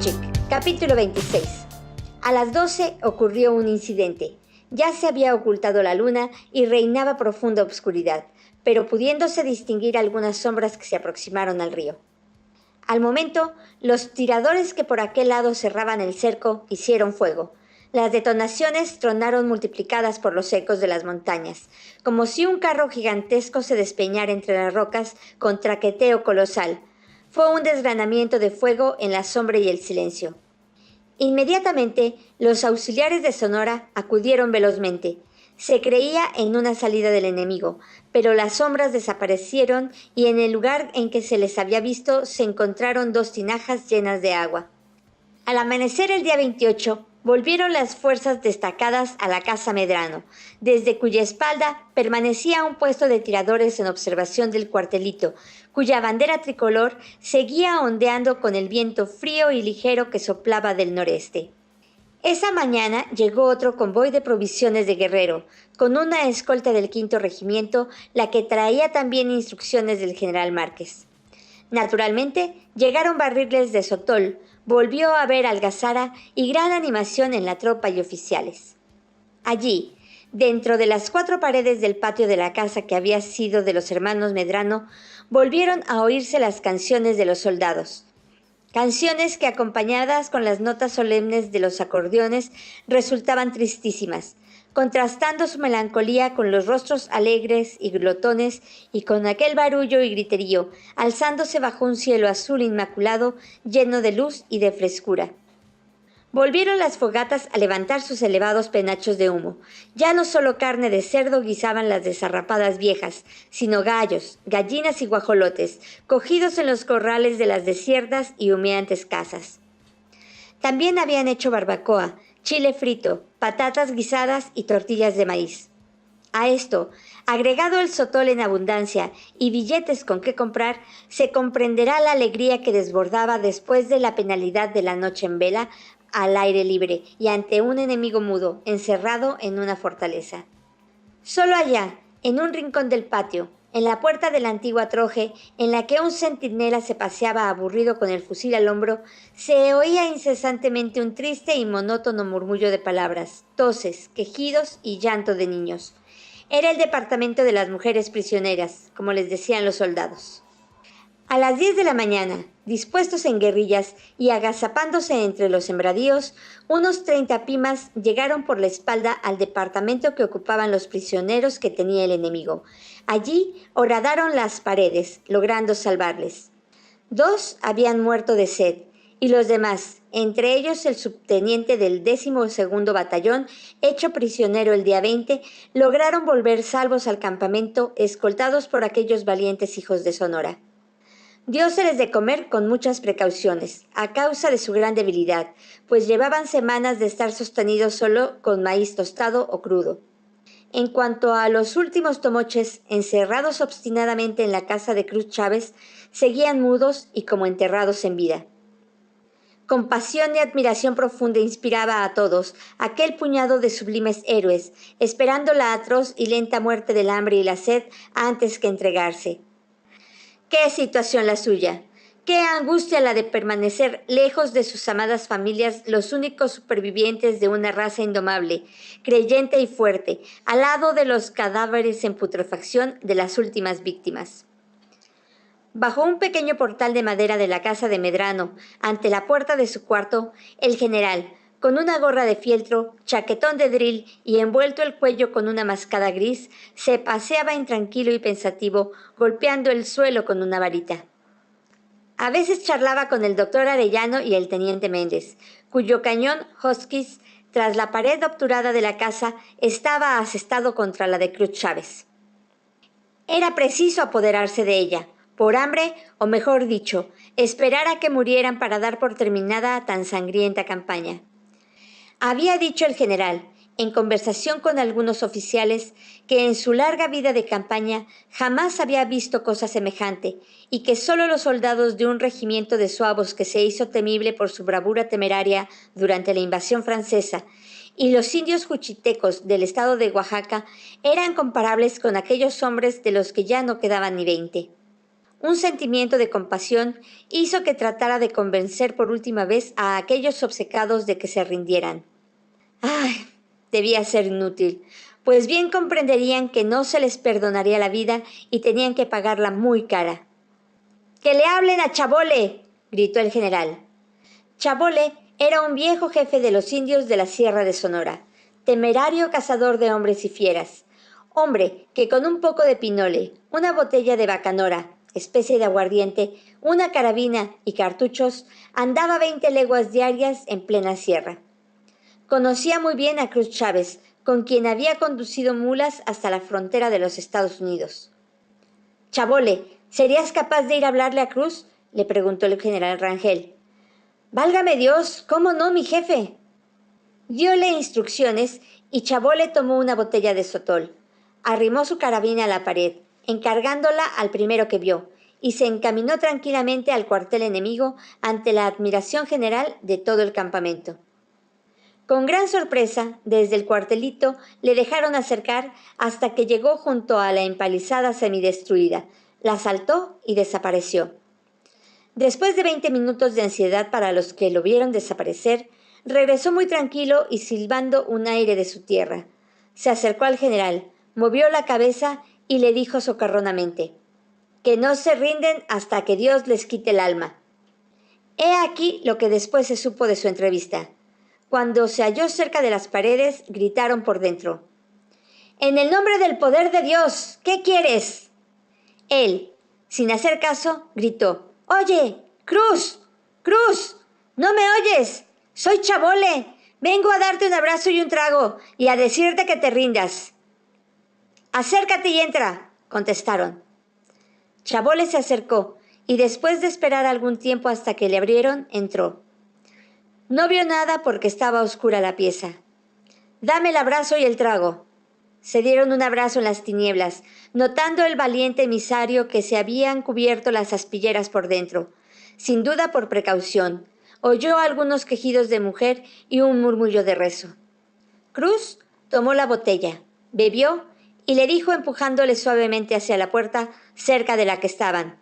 Pochic, capítulo 26. A las 12 ocurrió un incidente. Ya se había ocultado la luna y reinaba profunda obscuridad, pero pudiéndose distinguir algunas sombras que se aproximaron al río. Al momento, los tiradores que por aquel lado cerraban el cerco hicieron fuego. Las detonaciones tronaron multiplicadas por los ecos de las montañas, como si un carro gigantesco se despeñara entre las rocas con traqueteo colosal. Fue un desgranamiento de fuego en la sombra y el silencio. Inmediatamente, los auxiliares de Sonora acudieron velozmente. Se creía en una salida del enemigo, pero las sombras desaparecieron y en el lugar en que se les había visto se encontraron 2 tinajas llenas de agua. Al amanecer el día 28, volvieron las fuerzas destacadas a la casa Medrano, desde cuya espalda permanecía un puesto de tiradores en observación del cuartelito, cuya bandera tricolor seguía ondeando con el viento frío y ligero que soplaba del noreste. Esa mañana llegó otro convoy de provisiones de Guerrero, con una escolta del 5º Regimiento, la que traía también instrucciones del general Márquez. Naturalmente, llegaron barriles de Sotol, volvió a haber algazara y gran animación en la tropa y oficiales. Allí, dentro de las 4 paredes del patio de la casa que había sido de los hermanos Medrano, volvieron a oírse las canciones de los soldados. Canciones que, acompañadas con las notas solemnes de los acordeones, resultaban tristísimas, contrastando su melancolía con los rostros alegres y glotones y con aquel barullo y griterío, alzándose bajo un cielo azul inmaculado lleno de luz y de frescura. Volvieron las fogatas a levantar sus elevados penachos de humo. Ya no solo carne de cerdo guisaban las desarrapadas viejas, sino gallos, gallinas y guajolotes, cogidos en los corrales de las desiertas y humeantes casas. También habían hecho barbacoa, chile frito, patatas guisadas y tortillas de maíz. A esto, agregado el sotol en abundancia y billetes con que comprar, se comprenderá la alegría que desbordaba después de la penalidad de la noche en vela, al aire libre y ante un enemigo mudo, encerrado en una fortaleza. Solo allá, en un rincón del patio, en la puerta de la antigua troje, en la que un centinela se paseaba aburrido con el fusil al hombro, se oía incesantemente un triste y monótono murmullo de palabras, toses, quejidos y llanto de niños. Era el departamento de las mujeres prisioneras, como les decían los soldados. A las 10 de la mañana, dispuestos en guerrillas y agazapándose entre los sembradíos, unos 30 pimas llegaron por la espalda al departamento que ocupaban los prisioneros que tenía el enemigo. Allí horadaron las paredes, logrando salvarles. 2 habían muerto de sed, y los demás, entre ellos el subteniente del 12º Batallón, hecho prisionero el día 20, lograron volver salvos al campamento, escoltados por aquellos valientes hijos de Sonora. Dióseles de comer con muchas precauciones, a causa de su gran debilidad, pues llevaban semanas de estar sostenidos solo con maíz tostado o crudo. En cuanto a los últimos tomoches, encerrados obstinadamente en la casa de Cruz Chávez, seguían mudos y como enterrados en vida. Compasión y admiración profunda inspiraba a todos aquel puñado de sublimes héroes, esperando la atroz y lenta muerte del hambre y la sed antes que entregarse. ¡Qué situación la suya! ¡Qué angustia la de permanecer lejos de sus amadas familias, los únicos supervivientes de una raza indomable, creyente y fuerte, al lado de los cadáveres en putrefacción de las últimas víctimas! Bajo un pequeño portal de madera de la casa de Medrano, ante la puerta de su cuarto, el general, con una gorra de fieltro, chaquetón de dril y envuelto el cuello con una mascada gris, se paseaba intranquilo y pensativo, golpeando el suelo con una varita. A veces charlaba con el doctor Arellano y el teniente Méndez, cuyo cañón Hotchkiss, tras la pared obturada de la casa, estaba asestado contra la de Cruz Chávez. Era preciso apoderarse de ella, por hambre, o mejor dicho, esperar a que murieran para dar por terminada tan sangrienta campaña. Había dicho el general, en conversación con algunos oficiales, que en su larga vida de campaña jamás había visto cosa semejante y que solo los soldados de un regimiento de suavos que se hizo temible por su bravura temeraria durante la invasión francesa y los indios juchitecos del estado de Oaxaca eran comparables con aquellos hombres de los que ya no quedaban ni 20. Un sentimiento de compasión hizo que tratara de convencer por última vez a aquellos obcecados de que se rindieran. ¡Ay! Debía ser inútil, pues bien comprenderían que no se les perdonaría la vida y tenían que pagarla muy cara. ¡Que le hablen a Chabole!, gritó el general. Chabole era un viejo jefe de los indios de la Sierra de Sonora, temerario cazador de hombres y fieras, hombre que con un poco de pinole, una botella de bacanora, especie de aguardiente, una carabina y cartuchos, andaba 20 leguas diarias en plena sierra. Conocía muy bien a Cruz Chávez, con quien había conducido mulas hasta la frontera de los Estados Unidos. Chabole, ¿serías capaz de ir a hablarle a Cruz?, le preguntó el general Rangel. Válgame Dios, ¿cómo no, mi jefe? Diole instrucciones y Chabole tomó una botella de sotol. Arrimó su carabina a la pared, encargándola al primero que vio, y se encaminó tranquilamente al cuartel enemigo ante la admiración general de todo el campamento. Con gran sorpresa, desde el cuartelito le dejaron acercar hasta que llegó junto a la empalizada semidestruida, la saltó y desapareció. Después de 20 minutos de ansiedad para los que lo vieron desaparecer, regresó muy tranquilo y silbando un aire de su tierra. Se acercó al general, movió la cabeza y le dijo socarronamente: «Que no se rinden hasta que Dios les quite el alma». He aquí lo que después se supo de su entrevista. Cuando se halló cerca de las paredes, gritaron por dentro: «En el nombre del poder de Dios, ¿qué quieres?». Él, sin hacer caso, gritó: «Oye, Cruz, Cruz, ¿no me oyes? Soy Chabole, vengo a darte un abrazo y un trago, y a decirte que te rindas». «Acércate y entra», contestaron. Chabole se acercó, y después de esperar algún tiempo hasta que le abrieron, entró. No vio nada porque estaba oscura la pieza. «Dame el abrazo y el trago». Se dieron un abrazo en las tinieblas, notando el valiente emisario que se habían cubierto las aspilleras por dentro. Sin duda por precaución, oyó algunos quejidos de mujer y un murmullo de rezo. Cruz tomó la botella, bebió y le dijo empujándole suavemente hacia la puerta cerca de la que estaban: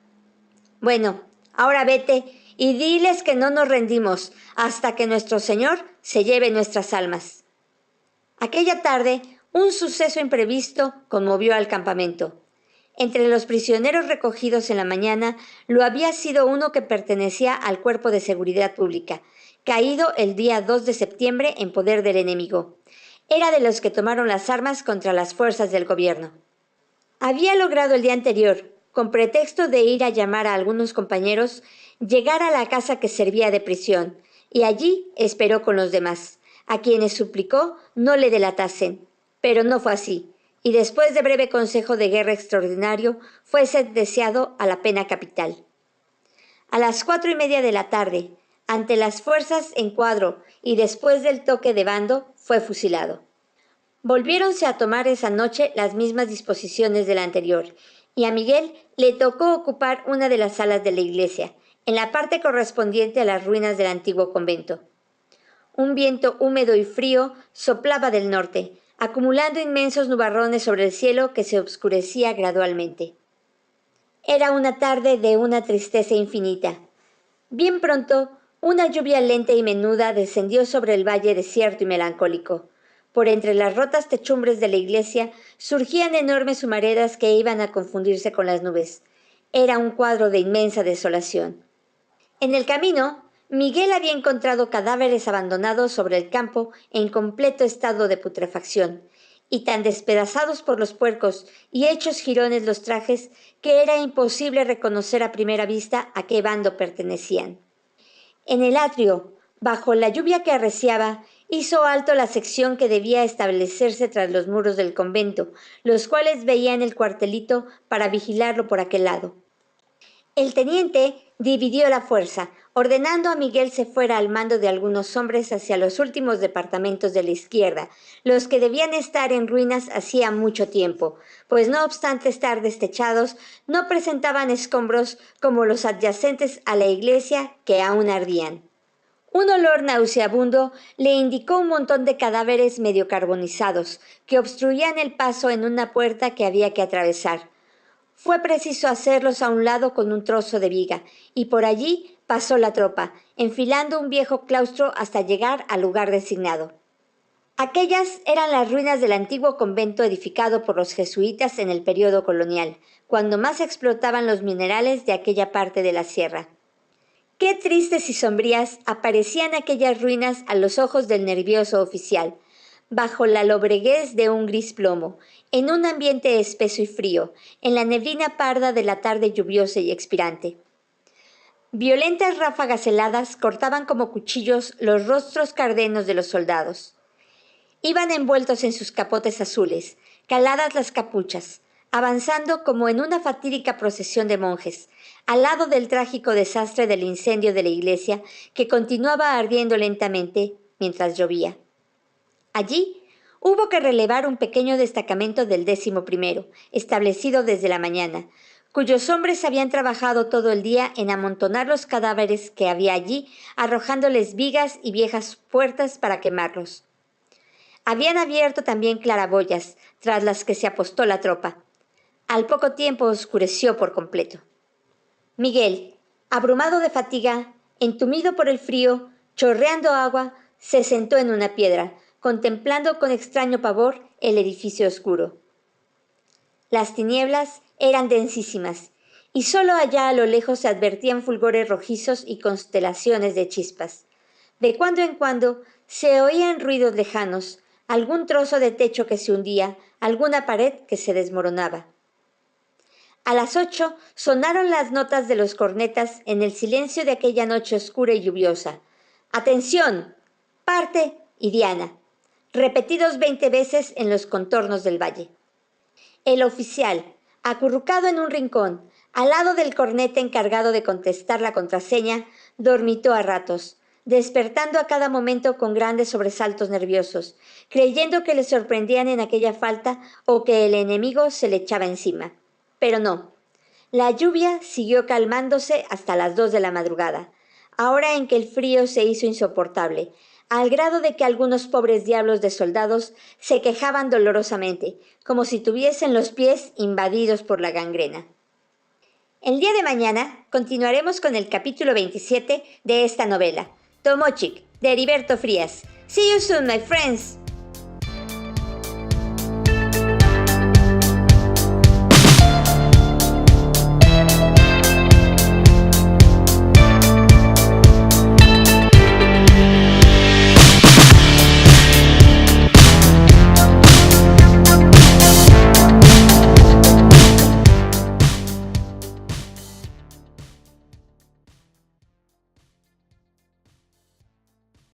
«Bueno, ahora vete y diles que no nos rendimos hasta que nuestro Señor se lleve nuestras almas». Aquella tarde, un suceso imprevisto conmovió al campamento. Entre los prisioneros recogidos en la mañana, lo había sido uno que pertenecía al Cuerpo de Seguridad Pública, caído el día 2 de septiembre en poder del enemigo. Era de los que tomaron las armas contra las fuerzas del gobierno. Había logrado el día anterior, con pretexto de ir a llamar a algunos compañeros, llegar a la casa que servía de prisión, y allí esperó con los demás, a quienes suplicó no le delatasen. Pero no fue así, y después de breve consejo de guerra extraordinario, fue sentenciado a la pena capital. A las 4:30 de la tarde, ante las fuerzas en cuadro y después del toque de bando, fue fusilado. Volviéronse a tomar esa noche las mismas disposiciones de la anterior, y a Miguel le tocó ocupar una de las salas de la iglesia, en la parte correspondiente a las ruinas del antiguo convento. Un viento húmedo y frío soplaba del norte, acumulando inmensos nubarrones sobre el cielo que se obscurecía gradualmente. Era una tarde de una tristeza infinita. Bien pronto, una lluvia lenta y menuda descendió sobre el valle desierto y melancólico. Por entre las rotas techumbres de la iglesia surgían enormes humaredas que iban a confundirse con las nubes. Era un cuadro de inmensa desolación. En el camino, Miguel había encontrado cadáveres abandonados sobre el campo en completo estado de putrefacción, y tan despedazados por los puercos y hechos jirones los trajes que era imposible reconocer a primera vista a qué bando pertenecían. En el atrio, bajo la lluvia que arreciaba, hizo alto la sección que debía establecerse tras los muros del convento, los cuales veían el cuartelito para vigilarlo por aquel lado. El teniente dividió la fuerza, ordenando a Miguel se fuera al mando de algunos hombres hacia los últimos departamentos de la izquierda, los que debían estar en ruinas hacía mucho tiempo, pues no obstante estar destechados, no presentaban escombros como los adyacentes a la iglesia que aún ardían. Un olor nauseabundo le indicó un montón de cadáveres medio carbonizados, que obstruían el paso en una puerta que había que atravesar. Fue preciso hacerlos a un lado con un trozo de viga, y por allí pasó la tropa, enfilando un viejo claustro hasta llegar al lugar designado. Aquellas eran las ruinas del antiguo convento edificado por los jesuitas en el período colonial, cuando más explotaban los minerales de aquella parte de la sierra. Qué tristes y sombrías aparecían aquellas ruinas a los ojos del nervioso oficial, bajo la lobreguez de un gris plomo, en un ambiente espeso y frío, en la neblina parda de la tarde lluviosa y expirante. Violentas ráfagas heladas cortaban como cuchillos los rostros cardenos de los soldados. Iban envueltos en sus capotes azules, caladas las capuchas, avanzando como en una fatídica procesión de monjes, al lado del trágico desastre del incendio de la iglesia que continuaba ardiendo lentamente mientras llovía. Allí hubo que relevar un pequeño destacamento del 11º, establecido desde la mañana, cuyos hombres habían trabajado todo el día en amontonar los cadáveres que había allí, arrojándoles vigas y viejas puertas para quemarlos. Habían abierto también claraboyas, tras las que se apostó la tropa. Al poco tiempo oscureció por completo. Miguel, abrumado de fatiga, entumido por el frío, chorreando agua, se sentó en una piedra, contemplando con extraño pavor el edificio oscuro. Las tinieblas eran densísimas, y solo allá a lo lejos se advertían fulgores rojizos y constelaciones de chispas. De cuando en cuando se oían ruidos lejanos, algún trozo de techo que se hundía, alguna pared que se desmoronaba. A las 8 sonaron las notas de los cornetas en el silencio de aquella noche oscura y lluviosa. ¡Atención! ¡Parte y diana!, repetidos 20 veces en los contornos del valle. El oficial, acurrucado en un rincón, al lado del corneta encargado de contestar la contraseña, dormitó a ratos, despertando a cada momento con grandes sobresaltos nerviosos, creyendo que le sorprendían en aquella falta o que el enemigo se le echaba encima. Pero no. La lluvia siguió calmándose hasta las 2 de la madrugada, ahora en que el frío se hizo insoportable, al grado de que algunos pobres diablos de soldados se quejaban dolorosamente, como si tuviesen los pies invadidos por la gangrena. El día de mañana continuaremos con el capítulo 27 de esta novela, Tomochic, de Heriberto Frías. See you soon, my friends!